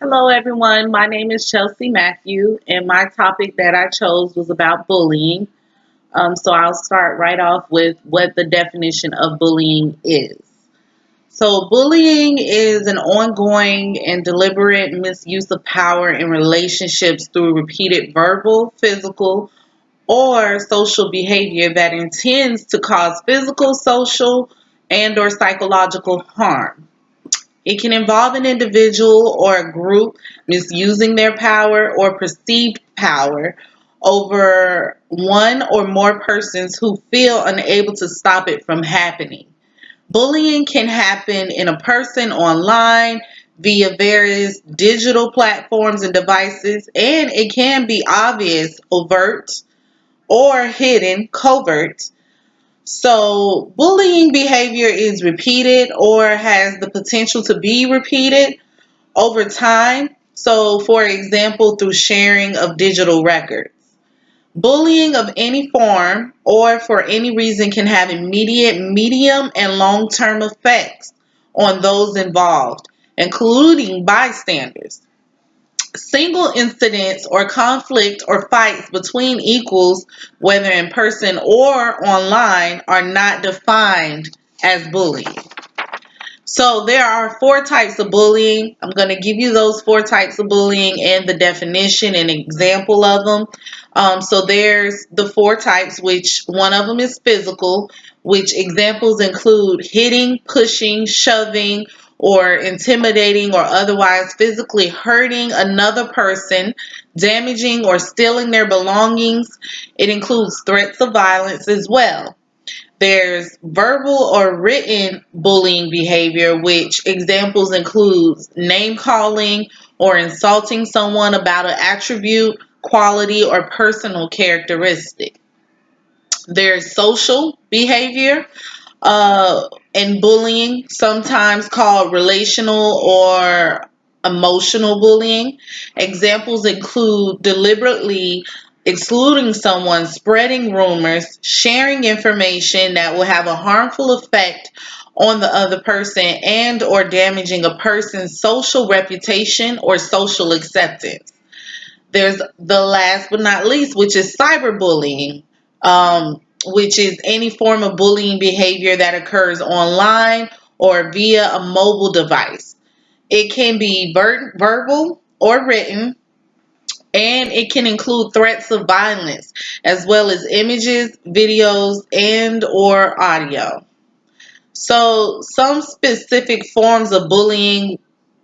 Hello, everyone. My name is Chelsea Matthew, and my topic that I chose was about bullying. So I'll start right off with what the definition of bullying is. So, bullying is an ongoing and deliberate misuse of power in relationships through repeated verbal, physical, or social behavior that intends to cause physical, social, and/or psychological harm. It can involve an individual or a group misusing their power or perceived power over one or more persons who feel unable to stop it from happening. Bullying can happen in a person online via various digital platforms and devices, and it can be obvious, overt, or hidden, covert. So, bullying behavior is repeated or has the potential to be repeated over time. So, for example, through sharing of digital records. Bullying of any form or for any reason can have immediate, medium, and long term effects on those involved, including bystanders. Single incidents or conflict or fights between equals, whether in person or online, are not defined as bullying. So there are four types of bullying. I'm going to give you those four types of bullying and the definition and example of them. So there's the four types, which one of them is physical, which examples include hitting, pushing, shoving, or intimidating or otherwise physically hurting another person, damaging or stealing their belongings. It includes threats of violence as well. There's verbal or written bullying behavior, which examples includes name calling or insulting someone about an attribute, quality, or personal characteristic. There's social behavior and bullying, sometimes called relational or emotional bullying. Examples include deliberately excluding someone, spreading rumors, sharing information that will have a harmful effect on the other person and or damaging a person's social reputation or social acceptance. There's the last but not least, which is cyberbullying, which is any form of bullying behavior that occurs online or via a mobile device. It can be verbal or written, and it can include threats of violence as well as images, videos, and or audio. So some specific forms of bullying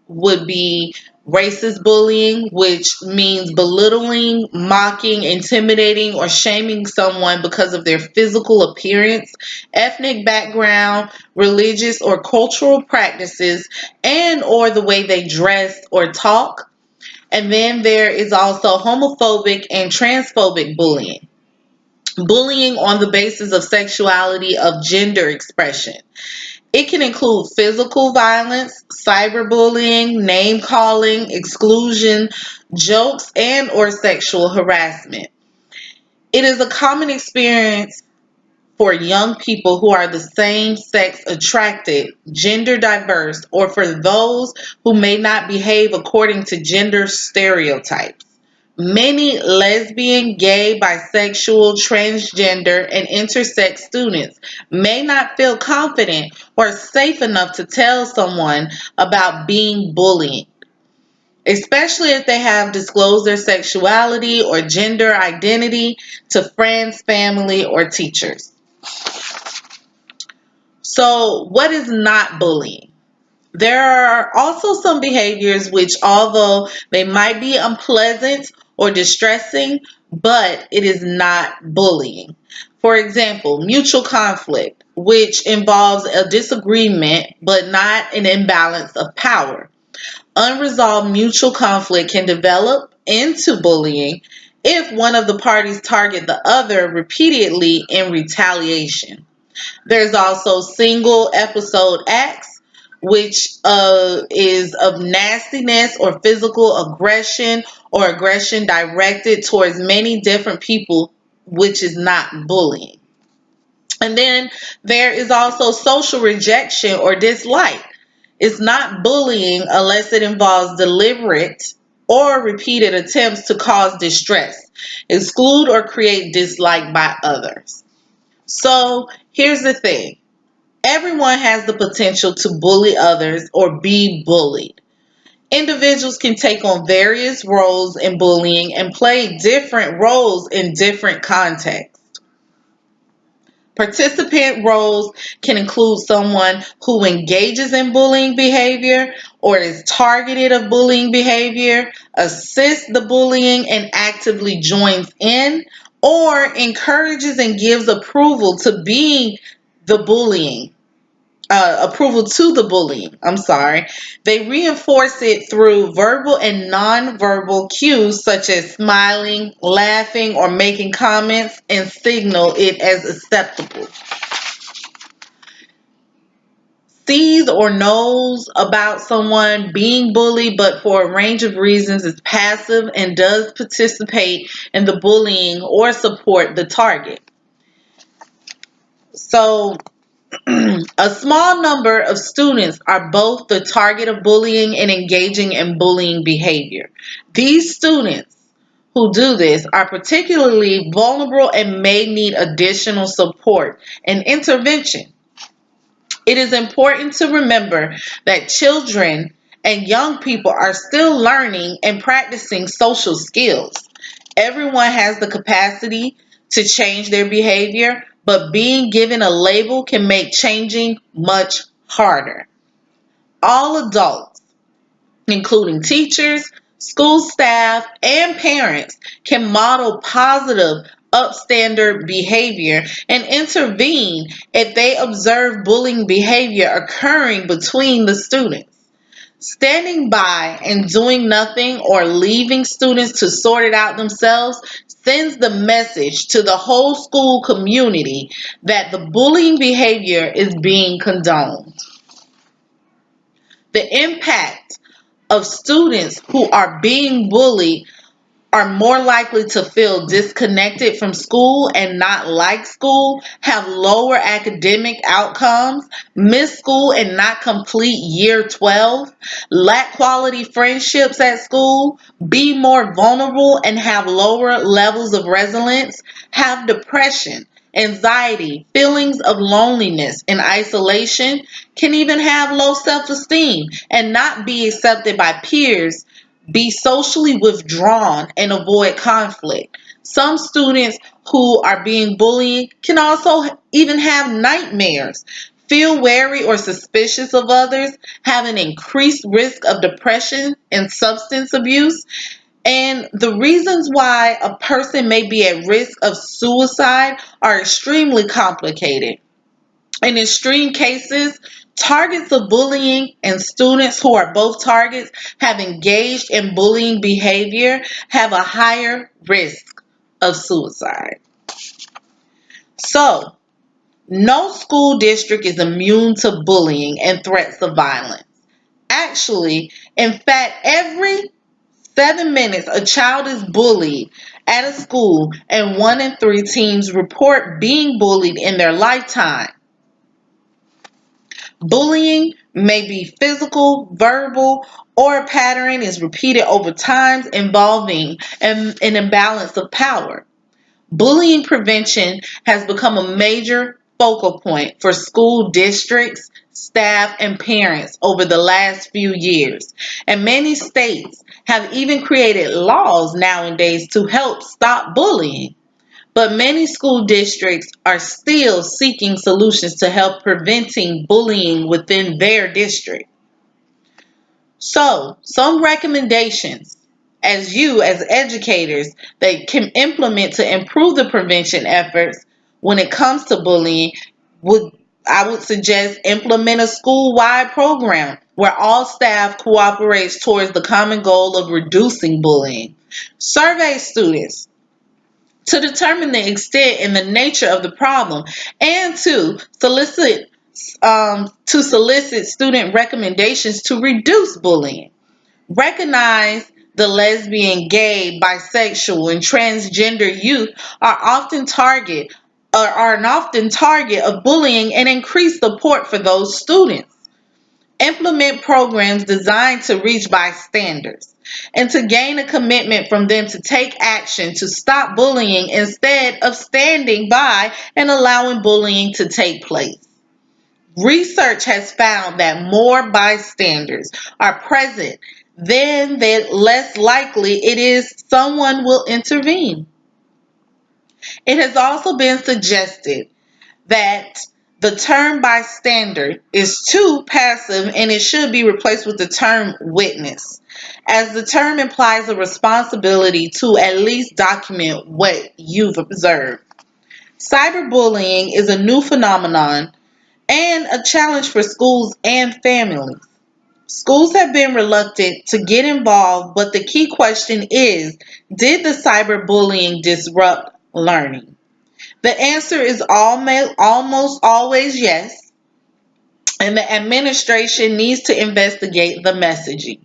would be racist bullying, which means belittling, mocking, intimidating, or shaming someone because of their physical appearance, ethnic background, religious or cultural practices, and or the way they dress or talk. And then there is also homophobic and transphobic bullying. Bullying on the basis of sexuality of gender expression. It can include physical violence, cyberbullying, name calling, exclusion, jokes, and or sexual harassment. It is a common experience for young people who are the same sex attracted, gender diverse, or for those who may not behave according to gender stereotypes. Many lesbian, gay, bisexual, transgender, and intersex students may not feel confident or safe enough to tell someone about being bullied, especially if they have disclosed their sexuality or gender identity to friends, family, or teachers. So, what is not bullying? There are also some behaviors which, although they might be unpleasant or distressing, but it is not bullying. For example, mutual conflict, which involves a disagreement but not an imbalance of power. Unresolved mutual conflict can develop into bullying if one of the parties target the other repeatedly in retaliation. There's also single episode acts, which is of nastiness or physical aggression or aggression directed towards many different people, which is not bullying. And then there is also social rejection or dislike. It's not bullying unless it involves deliberate or repeated attempts to cause distress, exclude, or create dislike by others. So here's the thing: everyone has the potential to bully others or be bullied. Individuals can take on various roles in bullying and play different roles in different contexts. Participant roles can include someone who engages in bullying behavior or is targeted of bullying behavior, assists the bullying and actively joins in, or encourages and gives approval to being the bullying. Approval to the bullying. I'm sorry. They reinforce it through verbal and nonverbal cues such as smiling, laughing, or making comments and signal it as acceptable. Sees or knows about someone being bullied, but for a range of reasons is passive and does participate in the bullying or support the target. So, a small number of students are both the target of bullying and engaging in bullying behavior. These students who do this are particularly vulnerable and may need additional support and intervention. It is important to remember that children and young people are still learning and practicing social skills. Everyone has the capacity to change their behavior, but being given a label can make changing much harder. All adults, including teachers, school staff, and parents, can model positive, upstandard behavior and intervene if they observe bullying behavior occurring between the students. Standing by and doing nothing or leaving students to sort it out themselves sends the message to the whole school community that the bullying behavior is being condoned. The impact of students who are being bullied are more likely to feel disconnected from school and not like school, have lower academic outcomes, miss school and not complete year 12, lack quality friendships at school, be more vulnerable and have lower levels of resilience, have depression, anxiety, feelings of loneliness and isolation, can even have low self esteem and not be accepted by peers, be socially withdrawn and avoid conflict. Some students who are being bullied can also even have nightmares, feel wary or suspicious of others, have an increased risk of depression and substance abuse. And the reasons why a person may be at risk of suicide are extremely complicated. In extreme cases, targets of bullying and students who are both targets have engaged in bullying behavior have a higher risk of suicide. So, no school district is immune to bullying and threats of violence. Actually, in fact, every 7 minutes a child is bullied at a school, and 1 in 3 teens report being bullied in their lifetime. Bullying may be physical, verbal, or a pattern is repeated over time involving an imbalance of power. Bullying prevention has become a major focal point for school districts, staff, and parents over the last few years. And many states have even created laws nowadays to help stop bullying. But many school districts are still seeking solutions to help preventing bullying within their district. So, some recommendations as educators that can implement to improve the prevention efforts when it comes to bullying would I would suggest implement a school-wide program where all staff cooperates towards the common goal of reducing bullying. Survey students to determine the extent and the nature of the problem, and to solicit student recommendations to reduce bullying. Recognize the lesbian, gay, bisexual, and transgender youth are an often target of bullying, and increase support for those students. Implement programs designed to reach bystanders and to gain a commitment from them to take action to stop bullying instead of standing by and allowing bullying to take place. Research has found that more bystanders are present, then that less likely it is someone will intervene. It has also been suggested that the term bystander is too passive and it should be replaced with the term witness, as the term implies a responsibility to at least document what you've observed. Cyberbullying is a new phenomenon and a challenge for schools and families. Schools have been reluctant to get involved, but the key question is, did the cyberbullying disrupt learning? The answer is almost always yes, and the administration needs to investigate the messaging,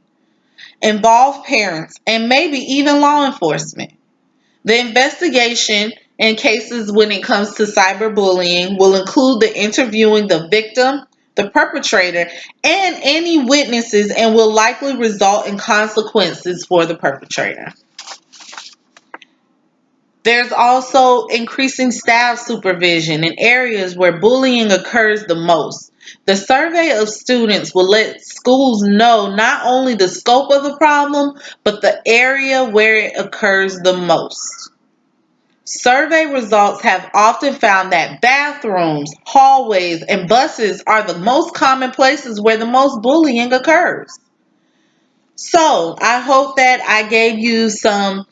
involve parents, and maybe even law enforcement. The investigation in cases when it comes to cyberbullying will include the interviewing the victim, the perpetrator, and any witnesses and will likely result in consequences for the perpetrator. There's also increasing staff supervision in areas where bullying occurs the most. The survey of students will let schools know not only the scope of the problem, but the area where it occurs the most. Survey results have often found that bathrooms, hallways, and buses are the most common places where the most bullying occurs. So, I hope that I gave you some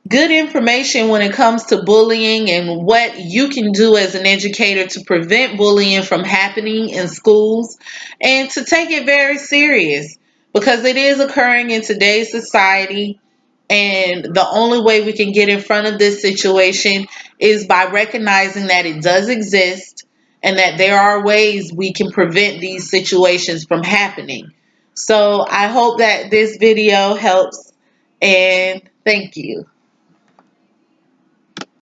good information when it comes to bullying and what you can do as an educator to prevent bullying from happening in schools and to take it very serious because it is occurring in today's society, and the only way we can get in front of this situation is by recognizing that it does exist and that there are ways we can prevent these situations from happening. So I hope that this video helps, and thank you.